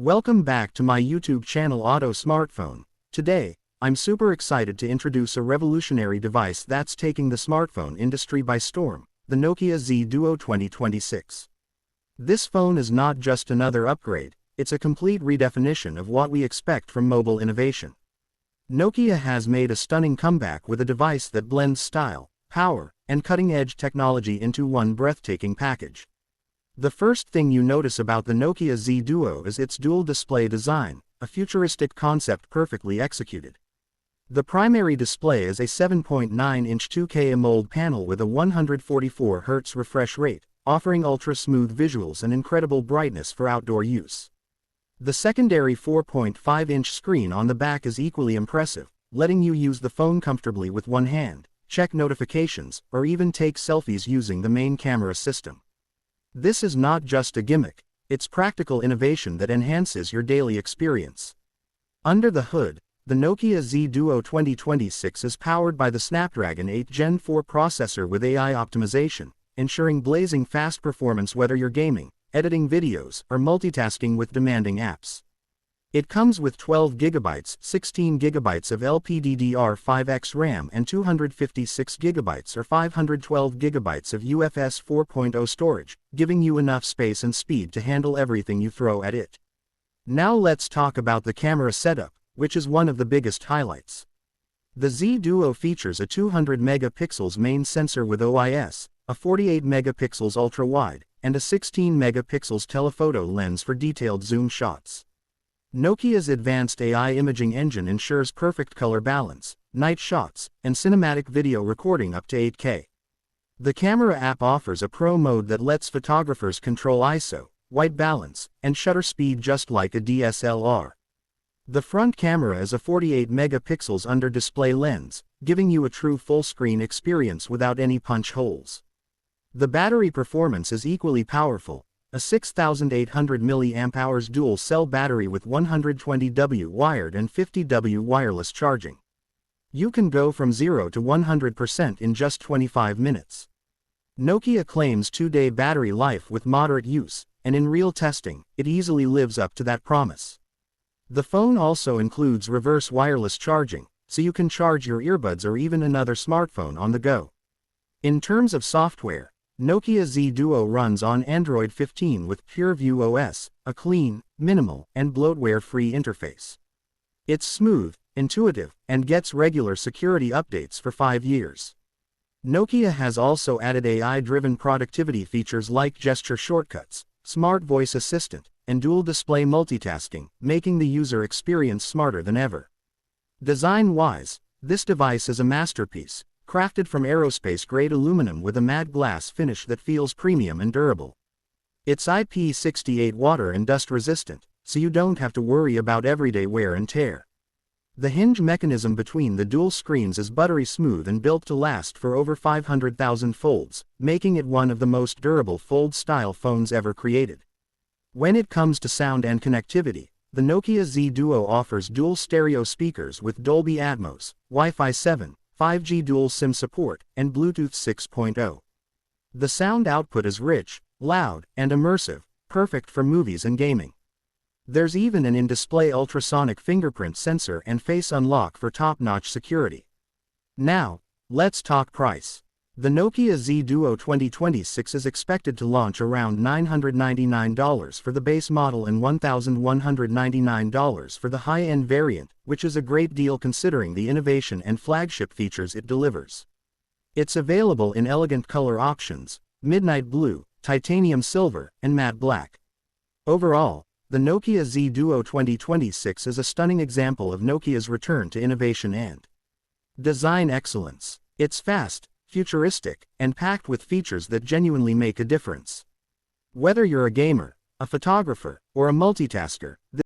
Welcome back to my YouTube channel Auto Smartphone. Today, I'm super excited to introduce a revolutionary device that's taking the smartphone industry by storm, the Nokia Z Duo 2026. This phone is not just another upgrade, it's a complete redefinition of what we expect from mobile innovation. Nokia has made a stunning comeback with a device that blends style, power, and cutting-edge technology into one breathtaking package. The first thing you notice about the Nokia Z Duo is its dual-display design, a futuristic concept perfectly executed. The primary display is a 7.9-inch 2K AMOLED panel with a 144Hz refresh rate, offering ultra-smooth visuals and incredible brightness for outdoor use. The secondary 4.5-inch screen on the back is equally impressive, letting you use the phone comfortably with one hand, check notifications, or even take selfies using the main camera system. This is not just a gimmick, it's practical innovation that enhances your daily experience. Under the hood, the Nokia Z Duo 2026 is powered by the Snapdragon 8 Gen 4 processor with AI optimization, ensuring blazing fast performance whether you're gaming, editing videos, or multitasking with demanding apps. It comes with 12GB, 16GB of LPDDR5X RAM and 256GB or 512GB of UFS 4.0 storage, giving you enough space and speed to handle everything you throw at it. Now let's talk about the camera setup, which is one of the biggest highlights. The Z Duo features a 200MP main sensor with OIS, a 48MP ultra-wide, and a 16MP telephoto lens for detailed zoom shots. Nokia's advanced AI imaging engine ensures perfect color balance, night shots, and cinematic video recording up to 8K. The camera app offers a pro mode that lets photographers control ISO, white balance, and shutter speed just like a DSLR. The front camera is a 48MP under-display lens, giving you a true full-screen experience without any punch holes. The battery performance is equally powerful, a 6800 mAh dual-cell battery with 120W wired and 50W wireless charging. You can go from 0 to 100% in just 25 minutes. Nokia claims 2-day battery life with moderate use, and in real testing, it easily lives up to that promise. The phone also includes reverse wireless charging, so you can charge your earbuds or even another smartphone on the go. In terms of software, Nokia Z Duo runs on Android 15 with PureView OS, a clean, minimal, and bloatware-free interface. It's smooth, intuitive, and gets regular security updates for 5 years. Nokia has also added AI-driven productivity features like gesture shortcuts, smart voice assistant, and dual-display multitasking, making the user experience smarter than ever. Design-wise, this device is a masterpiece, crafted from aerospace-grade aluminum with a matte glass finish that feels premium and durable. It's IP68 water and dust resistant, so you don't have to worry about everyday wear and tear. The hinge mechanism between the dual screens is buttery smooth and built to last for over 500,000 folds, making it one of the most durable fold-style phones ever created. When it comes to sound and connectivity, the Nokia Z Duo offers dual stereo speakers with Dolby Atmos, Wi-Fi 7, 5G dual SIM support, and Bluetooth 6.0. The sound output is rich, loud, and immersive, perfect for movies and gaming. There's even an in-display ultrasonic fingerprint sensor and face unlock for top-notch security. Now, let's talk price. The Nokia Z Duo 2026 is expected to launch around $999 for the base model and $1,199 for the high-end variant, which is a great deal considering the innovation and flagship features it delivers. It's available in elegant color options: midnight blue, titanium silver, and matte black. Overall, the Nokia Z Duo 2026 is a stunning example of Nokia's return to innovation and design excellence. It's fast, futuristic, and packed with features that genuinely make a difference. Whether you're a gamer, a photographer, or a multitasker,